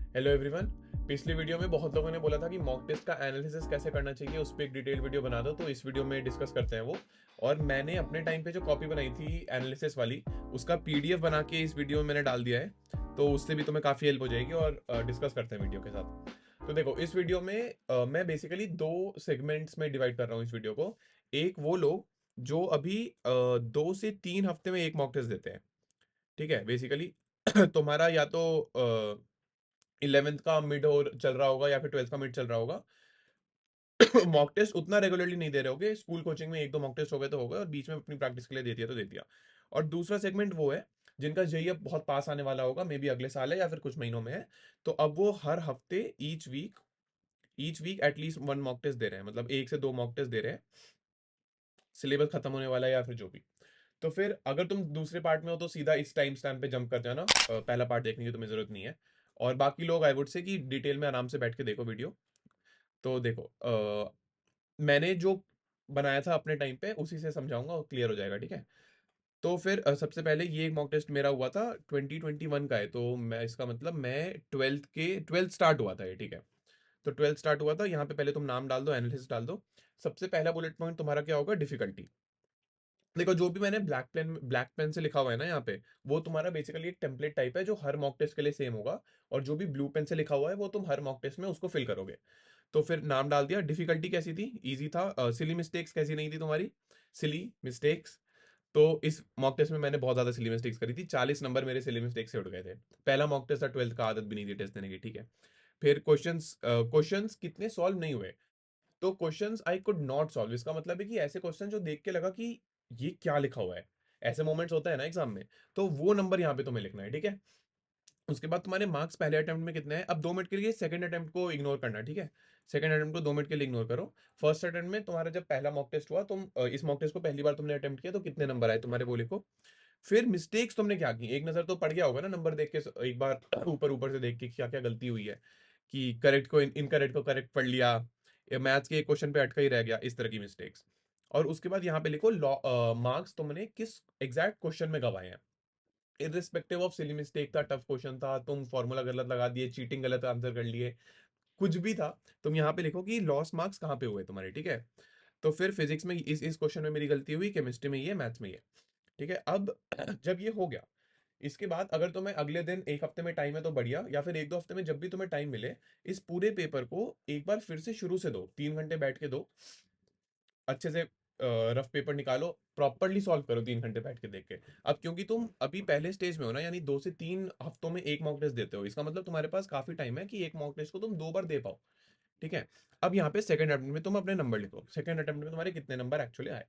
Hello everyone. पिछली video में बहुत लोगों ने बोला था कि मॉक टेस्ट का एनालिसिस कैसे करना चाहिए, उस पर एक डिटेल वीडियो बना दो, तो इस वीडियो में डिस्कस करते हैं वो। और मैंने अपने टाइम पे जो कॉपी बनाई थी एनालिसिस वाली, उसका पीडीएफ बना के इस वीडियो में मैंने डाल दिया है। तो उससे भी तुम्हें काफ़ी हेल्प हो जाएगी और डिस्कस करते हैं वीडियो के साथ। तो देखो, इस वीडियो में मैं बेसिकली दो सेगमेंट्स में डिवाइड कर रहा हूँ इस वीडियो को। एक वो लोग जो अभी 2 से 3 हफ्ते में एक मॉक टेस्ट देते हैं। ठीक है, बेसिकली तुम्हारा या तो 11th का मिड हो चल रहा होगा या फिर 12th का मिड चल रहा होगा। मॉक टेस्ट उतना रेगुलरली नहीं दे रहे होगे, स्कूल कोचिंग में एक दो मॉक टेस्ट हो गए तो हो गए, और बीच में अपनी प्रैक्टिस के लिए दे दिया तो दे दिया। और दूसरा सेगमेंट वो है जिनका जेई अब बहुत पास आने वाला होगा, मे बी अगले साल है या फिर कुछ महीनों में है। तो अब वो हर हफ्ते each week at least one mock test दे रहे हैं, मतलब 1 से 2 मॉक टेस्ट दे रहे हैं। सिलेबस खत्म होने वाला है या फिर जो भी। तो फिर अगर तुम दूसरे पार्ट में हो तो सीधा इस टाइम स्टैम्प पे जंप कर जाना, पहला पार्ट देखने की तुम्हें जरूरत नहीं है। और बाकी लोग आई वुड से कि डिटेल में आराम से बैठ के देखो वीडियो। तो देखो, मैंने जो बनाया था अपने टाइम पे उसी से समझाऊंगा और क्लियर हो जाएगा, ठीक है। तो फिर सबसे पहले ये एक मॉक टेस्ट मेरा हुआ था 2021 का है, तो मैं इसका मतलब मैं ट्वेल्थ स्टार्ट हुआ था ये, ठीक है। तो ट्वेल्थ स्टार्ट हुआ था, यहाँ पे पहले तुम नाम डाल दो, एनालिसिस डाल दो। सबसे पहला बुलेट पॉइंट तुम्हारा क्या होगा? डिफिकल्टी। देखो, जो भी मैंने ब्लैक पेन से लिखा हुआ है ना यहाँ पे, वो तुम्हारा बेसिकली एक टेम्पलेट टाइप है जो हर मॉक टेस्ट के लिए सेम होगा। और जो भी ब्लू पेन से लिखा हुआ है वो तुम हर मॉक टेस्ट में उसको फिल करोगे। तो फिर नाम डाल दिया। डिफिकल्टी कैसी थी? इजी था। सिली मिस्टेक्स कैसी नहीं थी तुम्हारी? Silly mistakes. तो इस मॉक टेस्ट में मैंने बहुत ज्यादा सिली मिस्टेक्स करी थी, 40 नंबर मेरे सिली मिस्टेक्स से उठ गए थे। पहला मॉक टेस्ट था, ट्वेल्थ का, आदत भी नहीं थी टेस्ट देने की, ठीक है। फिर क्वेश्चंस कितने सॉल्व नहीं हुए? तो questions I could not solve, इसका मतलब है कि ऐसे क्वेश्चन जो देख के लगा कि ये क्या लिखा हुआ है। ऐसे मोमेंट्स होता है ना एग्जाम में। तो वो नंबर यहाँ पे तुम्हें लिखना है, ठीक है। उसके बाद तुम्हारे मार्क्स पहले अटेम्प्ट में कितने हैं? अब 2 मिनट के लिए सेकंड अटेम्प्ट को इग्नोर करना, ठीक है। सेकंड अटेम्प्ट को 2 मिनट के लिए इग्नोर करो। फर्स्ट अटेम्प्ट में तुम्हारा जब पहला मॉक टेस्ट हुआ, इस मॉक टेस्ट को पहली बार तुमने अटेम्प्ट किया, तो कितने नंबर आए तुम्हारे वो लिखो। फिर मिस्टेक्स तुमने क्या की, एक नजर तो पड़ गया होगा ना नंबर देख के, एक बार ऊपर ऊपर से देख के क्या क्या गलती हुई है। कि करेक्ट को इनकरेक्ट को करेक्ट पढ़ लिया, या मैथ्स के एक क्वेश्चन पे अटका ही रह गया, इस तरह की मिस्टेक्स। और उसके बाद यहाँ पे लिखो मार्क्स तुमने किस एग्जैक्ट क्वेश्चन में गवाए हैं। इरिस्पेक्टिव ऑफ सिली मिस्टेक था, टफ क्वेश्चन था, तुम फॉर्मूला गलत लगा दिए, चीटिंग गलत आंसर कर लिए, कुछ भी था, तुम यहाँ पे लिखो कि लॉस मार्क्स कहाँ पे हुए तुम्हारे, ठीक है। तो फिर फिजिक्स में इस क्वेश्चन में मेरी गलती हुई, केमिस्ट्री में ये, मैथ्स में ये, ठीक है। अब जब ये हो गया, इसके बाद अगर तुम्हें अगले दिन एक हफ्ते में टाइम है तो बढ़िया, या फिर एक दो हफ्ते में जब भी तुम्हें टाइम मिले, इस पूरे पेपर को एक बार फिर से शुरू से दो, 3 घंटे बैठ के दो। अच्छे से रफ पेपर निकालो, प्रॉपरली सॉल्व करो 3 घंटे बैठ के देख के। अब क्योंकि तुम अभी पहले स्टेज में हो ना, यानी 2 से 3 हफ्तों में एक मॉक टेस्ट देते हो, इसका मतलब तुम्हारे पास काफी टाइम है कि एक मॉक टेस्ट को तुम 2 बार दे पाओ, ठीक है। अब यहाँ पे सेकंड अटेम्प्ट में तुम अपने नंबर लिखो, सेकंड अटेम्प्ट में तुम्हारे कितने नंबर एक्चुअली आए।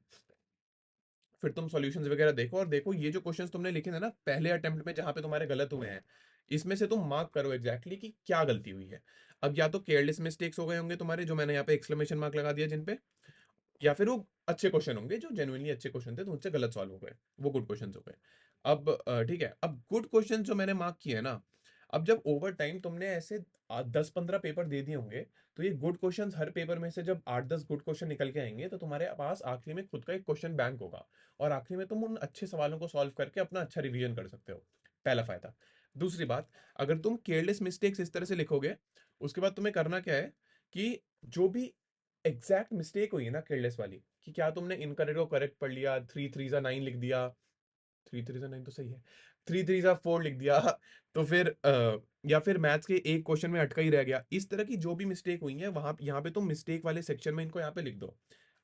फिर तुम सॉल्यूशंस वगैरह देखो, और देखो ये जो क्वेश्चंस तुमने लिखे थे ना पहले अटेम्प्ट में, जहां पे तुम्हारे गलत हुए हैं, इसमें से तुम मार्क करो एग्जैक्टली कि क्या गलती हुई है। अब या तो केयरलेस मिस्टेक्स हो गए होंगे तुम्हारे, जो मैंने यहाँ पे एक्सक्लेमेशन मार्क लगा दिया जिन पे, या फिर वो अच्छे क्वेश्चन होंगे जो जेन्युइनली अच्छे क्वेश्चन थे तो उनसे गलत सॉल्व हो गए, वो गुड क्वेश्चन हो गए। अब ठीक है, अब गुड क्वेश्चन जो मैंने मार्क किए हैं ना, अब जब ओवर टाइम तुमने ऐसे 10-15 पेपर दे दिए होंगे, तो ये गुड क्वेश्चंस हर पेपर में से जब 8-10 गुड क्वेश्चन निकल के आएंगे, तो तुम्हारे पास आखिरी में खुद का एक क्वेश्चन बैंक होगा। और आखिरी में तुम उन अच्छे सवालों को सॉल्व करके अपना अच्छा रिवीजन कर सकते हो। पहला फायदा। दूसरी बात, अगर तुम केयरलेस मिस्टेक्स इस तरह से लिखोगे, उसके बाद तुम्हें करना क्या है कि जो भी एग्जैक्ट मिस्टेक हुई है ना केयरलेस वाली, कि क्या तुमने इनकरेक्ट को करेक्ट पढ़ लिया, 3 3 9 लिख दिया, 3 3 9 तो सही है, 3 3 4 लिख दिया, तो फिर या फिर मैथ्स के एक क्वेश्चन में अटका ही रह गया, इस तरह की जो भी मिस्टेक हुई है वहां यहाँ पे तुम मिस्टेक वाले सेक्शन में इनको यहाँ पे लिख दो।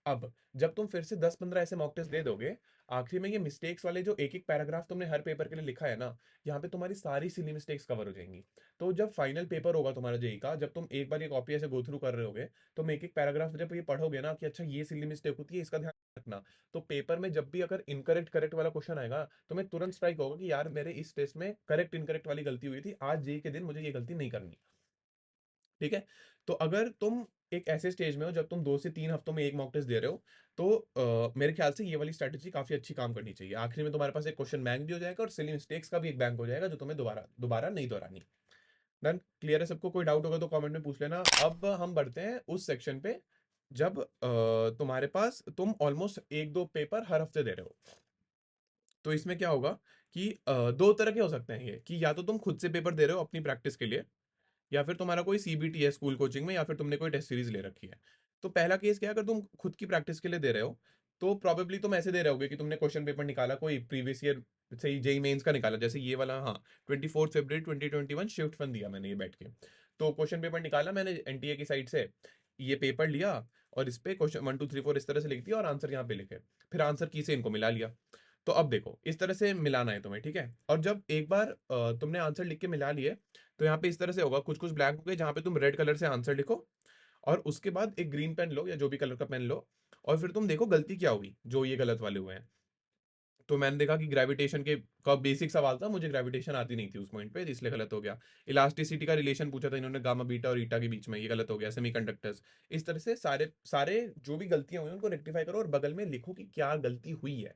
अब जब तुम फिर से 10-15 ऐसे मॉक टेस्ट दे दोगे, आखिरी में ये मिस्टेक्स वाले जो एक एक पैराग्राफ तुमने हर पेपर के लिए लिखा है ना, यहाँ पे तुम्हारी सारी सिली मिस्टेक्स कवर हो जाएंगी। तो जब फाइनल पेपर होगा तुम्हारा जेई का, जब तुम एक बार ये कॉपी ऐसे गो थ्रू कर रहे होगे, तुम एक एक पैराग्राफ जब ये पढ़ोगे ना कि अच्छा ये सिली मिस्टेक होती है, इसका ध्यान रखना। तो पेपर में जब भी अगर इनकरेक्ट करेक्ट वाला क्वेश्चन आएगा, तुम्हें तुरंत स्ट्राइक होगा कि यार मेरे इस टेस्ट में करेक्ट इनकरेक्ट वाली गलती हुई थी, आज जेई के दिन मुझे ये गलती नहीं करनी, ठीक है। तो अगर तुम एक ऐसे स्टेज में हो जब तुम 2 से 3 हफ्तों में एक मॉक टेस्ट दे रहे हो, तो मेरे ख्याल से ये वाली स्ट्रेटेजी काफी अच्छी काम करनी चाहिए। आखिरी में तुम्हारे पास एक क्वेश्चन बैंक भी हो जाएगा और सिली मिस्टेक्स का भी एक बैंक हो जाएगा, जो तुम्हें दोबारा दोबारा नहीं दोहरानी। डन, क्लियर है सबको? कोई डाउट होगा तो कमेंट में पूछ लेना। अब हम बढ़ते हैं उस सेक्शन पे जब तुम्हारे पास तुम ऑलमोस्ट एक दो पेपर हर हफ्ते दे रहे हो। तो इसमें क्या होगा कि 2 तरह के हो सकते हैं ये, कि या तो तुम खुद से पेपर दे रहे हो अपनी प्रैक्टिस के लिए, या फिर तुम्हारा कोई सीबीटी है स्कूल कोचिंग में, या फिर तुमने कोई टेस्ट सीरीज ले रखी है। तो पहला केस क्या है, अगर तुम खुद की प्रैक्टिस के लिए दे रहे हो तो प्रॉबेबली तुम ऐसे दे रहे होगे कि तुमने क्वेश्चन पेपर निकाला कोई प्रीवियस ईयर से ही, जेई मेंस का निकाला, जैसे ये वाला, हाँ 24 फरवरी 2021 शिफ्ट वन दिया मैंने ये बैठ के। तो क्वेश्चन पेपर निकाला मैंने एनटीए की साइड से, ये पेपर लिया और इस पे क्वेश्चन 1 2 3 4 इस तरह से लिख दिया और आंसर यहाँ पे लिखे, फिर आंसर की से इनको मिला लिया। तो अब देखो इस तरह से मिलाना है तुम्हें, ठीक है। और जब एक बार तुमने आंसर लिख के मिला लिए, तो यहाँ पे इस तरह से होगा, कुछ कुछ ब्लैंक हो गए जहाँ पे तुम रेड कलर से आंसर लिखो, और उसके बाद एक ग्रीन पेन लो या जो भी कलर का पेन लो, और फिर तुम देखो गलती क्या हुई जो ये गलत वाले हुए हैं। तो मैंने देखा कि ग्रेविटेशन के का बेसिक सवाल था, मुझे ग्रेविटेशन आती नहीं थी उस पॉइंट पे, इसलिए गलत हो गया। इलास्टिसिटी का रिलेशन पूछा था इन्होंने गामा बीटा और ईटा के बीच में, ये गलत हो गया। सेमीकंडक्टर्स, इस तरह से सारे सारे जो भी गलतियां हुई उनको रेक्टिफाई करो और बगल में लिखो कि क्या गलती हुई है।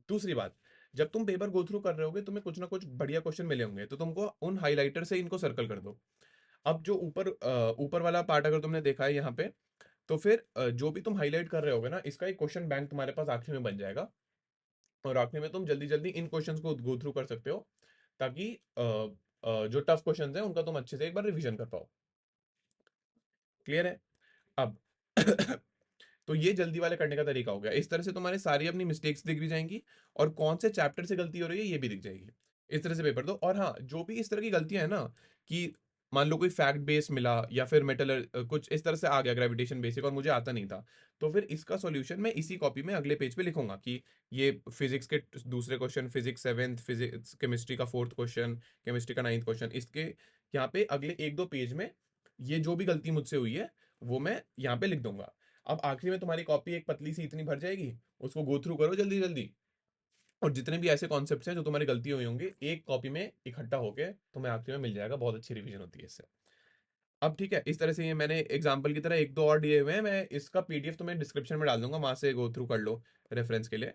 दूसरी बात, जब तुम पेपर गो थ्रू कर रहे होगे तुम्हें कुछ ना कुछ बढ़िया क्वेश्चन मिले होंगे, तो तुमको उन हाइलाइटर से इनको सर्कल कर दो। अब जो ऊपर वाला पार्ट अगर तुमने देखा है यहाँ पे, तो फिर जो भी तुम हाईलाइट कर रहे होगे ना, इसका एक क्वेश्चन बैंक तुम्हारे पास आखिर में बन जाएगा, और आखिर में तुम जल्दी जल्दी इन क्वेश्चंस को गो थ्रू कर सकते हो, ताकि जो टफ क्वेश्चंस हैं उनका तुम अच्छे से एक बार रिवीजन कर पाओ। क्लियर है? अब तो ये जल्दी वाले करने का तरीका हो गया। इस तरह से तुम्हारे सारी अपनी मिस्टेक्स दिख भी जाएंगी, और कौन से चैप्टर से गलती हो रही है ये भी दिख जाएगी। इस तरह से पेपर दो। और हाँ, जो भी इस तरह की गलतियां है ना, कि मान लो कोई फैक्ट बेस मिला या फिर मेटल कुछ इस तरह से आ गया ग्रेविटेशन बेसिक और मुझे आता नहीं था, तो फिर इसका सॉल्यूशन मैं इसी कॉपी में अगले पेज पे लिखूंगा कि ये फिजिक्स के दूसरे question, physics seventh, physics chemistry का फोर्थ क्वेश्चन, केमिस्ट्री का नाइन्थ क्वेश्चन, इसके यहाँ पे अगले एक दो पेज में ये जो भी गलती मुझसे हुई है वो मैं यहाँ पे लिख दूंगा। अब आखिरी में तुम्हारी कॉपी एक पतली सी इतनी भर जाएगी, उसको गो थ्रू करो जल्दी जल्दी, और जितने भी ऐसे कॉन्सेप्ट्स हैं जो तुम्हारी गलती हुई होंगी एक कॉपी में इकट्ठा होके तुम्हें आखिरी में मिल जाएगा। बहुत अच्छी रिवीजन होती है इससे। अब ठीक है, इस तरह से ये मैंने एग्जांपल की तरह एक दो और दिए हुए हैं, मैं इसका पीडीएफ तुम्हें डिस्क्रिप्शन में डाल दूंगा, वहां से गो थ्रू कर लो रेफरेंस के लिए।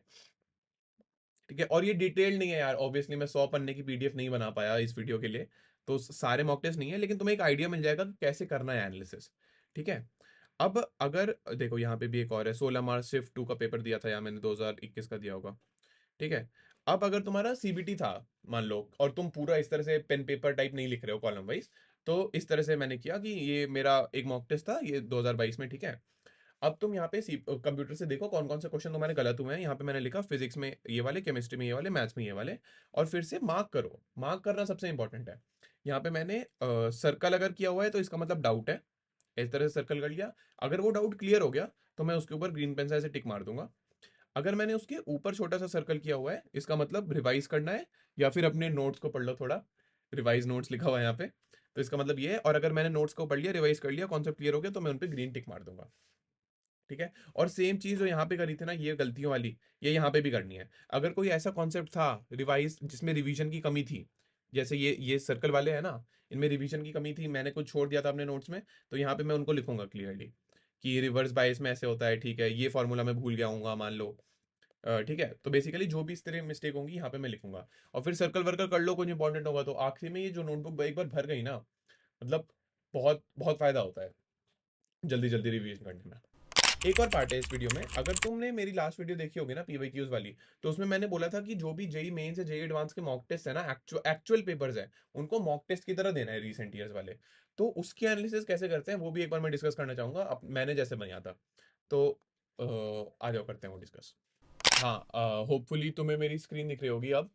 ठीक है, और ये डिटेल्ड नहीं है यार, ऑब्वियसली मैं 100 पन्ने की पीडीएफ नहीं बना पाया इस वीडियो के लिए, तो सारे मॉक टेस्ट नहीं है, लेकिन तुम्हें एक आइडिया मिल जाएगा कि कैसे करना है एनालिसिस। ठीक है। अब अगर देखो यहाँ पे भी एक और है, 16 मार्च शिफ्ट 2 का पेपर दिया था यार मैंने, 2021 का दिया होगा। ठीक है। अब अगर तुम्हारा सीबीटी था मान लो, और तुम पूरा इस तरह से पेन पेपर टाइप नहीं लिख रहे हो कॉलम वाइज, तो इस तरह से मैंने किया कि ये मेरा एक मॉक टेस्ट था ये 2022 में। ठीक है। अब तुम यहाँ पे कंप्यूटर से देखो कौन कौन से क्वेश्चन तुम्हारे गलत हुए हैं। यहाँ पे मैंने लिखा फिजिक्स में ये वाले, केमिस्ट्री में ये वाले, मैथ्स में ये वाले, और फिर से मार्क करो। मार्क करना सबसे इंपॉर्टेंट है। यहाँ पे मैंने सर्कल अगर किया हुआ है तो इसका मतलब डाउट है, इस तरह से सर्कल कर लिया। अगर वो डाउट क्लियर हो गया तो मैं उसके ऊपर ग्रीन पेन से ऐसे टिक मार दूंगा। अगर मैंने उसके ऊपर छोटा सा सर्कल किया हुआ है, इसका मतलब रिवाइज करना है, या फिर अपने नोट्स को पढ़ लो थोड़ा, रिवाइज नोट्स लिखा हुआ है यहाँ पे, तो इसका मतलब ये है। और अगर मैंने नोट्स को पढ़ लिया, रिवाइज कर लिया, कॉन्सेप्ट क्लियर हो गया, तो मैं उन पे ग्रीन टिक मार दूंगा। ठीक है। और सेम चीज जो यहाँ पे करी थी ना ये गलतियों वाली, ये यहाँ पे भी करनी है। अगर कोई ऐसा कॉन्सेप्ट था रिवाइज जिसमें रिवीजन की कमी थी, जैसे ये सर्कल वाले हैं ना, इनमें रिवीजन की कमी थी, मैंने कुछ छोड़ दिया था अपने नोट्स में, तो यहाँ पे मैं उनको लिखूंगा क्लियरली कि रिवर्स बायस में ऐसे होता है। ठीक है, ये फॉर्मूला मैं भूल गया हूँ मान लो। ठीक है, तो बेसिकली जो भी इस तरह मिस्टेक होंगी यहाँ पे मैं लिखूंगा। और फिर सर्कल वर्कल कर लो कुछ इंपॉर्टेंट होगा तो। आखिरी में ये जो नोटबुक एक बार भर गई ना, मतलब बहुत बहुत फायदा होता है जल्दी जल्दी रिवीजन करने में। एक और पार्ट है इस वीडियो में, अगर तुमने मेरी लास्ट वीडियो देखी होगी ना पीवाईक्यूज वाली, तो उसमें मैंने बोला था कि जो भी जेई मेंस या जेई एडवांस के मॉक टेस्ट है ना, एक्चुअल पेपर्स है, उनको मॉक टेस्ट की तरह देना है रिसेंट ईयर्स वाले। तो उसकी एनालिसिस कैसे करते हैं वो भी एक बार मैं डिस्कस करना चाहूंगा, मैंने जैसे बनाया था। तो आ जाओ करते हैं वो डिस्कस। हाँ, होपफुली तुम्हें मेरी स्क्रीन दिख रही होगी अब।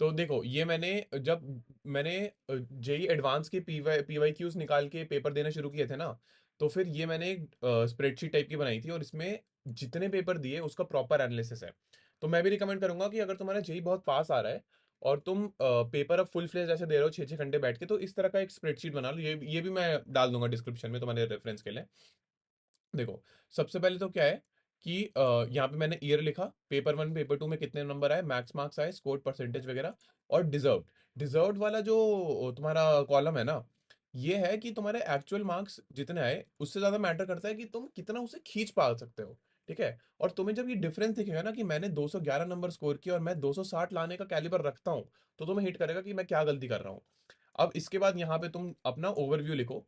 तो देखो ये मैंने जेई एडवांस के पीवाई क्यूज निकाल के पेपर देना शुरू किए थे ना, तो फिर ये मैंने एक स्प्रेडशीट टाइप की बनाई थी, और इसमें जितने पेपर दिए उसका प्रॉपर एनालिसिस है। तो मैं भी रिकमेंड करूंगा कि अगर तुम्हारा जेई बहुत पास आ रहा है और तुम पेपर अब फुल फ्लेज ऐसे दे रहे हो 6 6 घंटे बैठ के, तो इस तरह का एक स्प्रेडशीट बना लो। ये भी मैं डाल दूंगा डिस्क्रिप्शन में तुम्हारे रेफरेंस के लिए। देखो, सबसे पहले तो क्या है कि यहाँ पे मैंने ईयर लिखा, पेपर वन पेपर टू में कितने नंबर आए, मैक्स मार्क्स आए, स्कोर परसेंटेज वगैरह, और डिजर्व्ड। डिजर्व्ड वाला जो तुम्हारा कॉलम है ना, ये है कि तुम्हारे एक्चुअल मार्क्स जितने आए उससे ज्यादा मैटर करता है कि तुम कितना उसे खींच पा सकते हो। ठीक है। और तुम्हें जब ये डिफरेंस दिखेगा ना कि मैंने 211 नंबर स्कोर किया और मैं 260 लाने का कैलिबर रखता हूँ, तो तुम्हें हिट करेगा कि मैं क्या गलती कर रहा हूँ। अब इसके बाद यहाँ पे तुम अपना ओवरव्यू लिखो,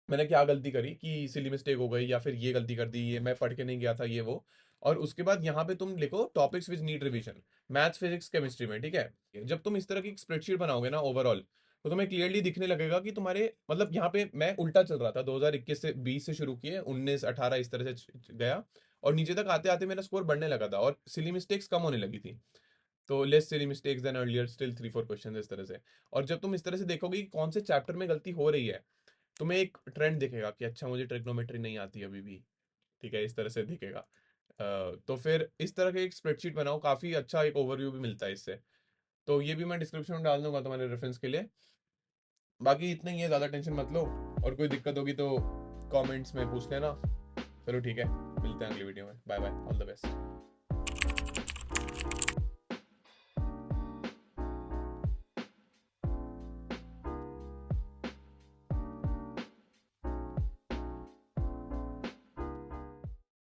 मैंने क्या गलती करी, कि सिली मिस्टेक हो गई, या फिर ये गलती कर दी, ये मैं पढ़ के नहीं गया था, ये वो। और उसके बाद यहाँ पे तुम लिखो topics which need revision, maths physics chemistry में। ठीक है। जब तुम इस तरह की स्प्रेडशीट बनाओगे ना ओवरऑल, तो तुम्हें क्लियरली दिखने लगेगा कि तुम्हारे मतलब यहाँ पे मैं उल्टा चल रहा था, 2021 से 20 से शुरू किए, 19 18 इस तरह से गया, और नीचे तक आते आते मेरा स्कोर बढ़ने लगा था और सिली मिस्टेक्स कम होने लगी थी। तो less silly mistakes than earlier, still 3 4 question इस तरह से। और जब तुम इस तरह से देखोगे कि कौन से चैप्टर में गलती हो रही है, तुम्हें एक ट्रेंड दिखेगा कि अच्छा मुझे ट्रिग्नोमेट्री नहीं आती अभी भी, ठीक है, इस तरह से दिखेगा। तो फिर इस तरह के एक स्प्रेडशीट बनाओ, काफी अच्छा एक ओवरव्यू भी मिलता है इससे। तो ये भी मैं डिस्क्रिप्शन में डाल दूंगा तुम्हारे रेफरेंस के लिए। बाकी इतना ही है, ज़्यादा टेंशन मत लो, और कोई दिक्कत होगी तो कमेंट्स में पूछ लेना। चलो ठीक है, मिलते हैं अगली वीडियो में, bye bye, all the best.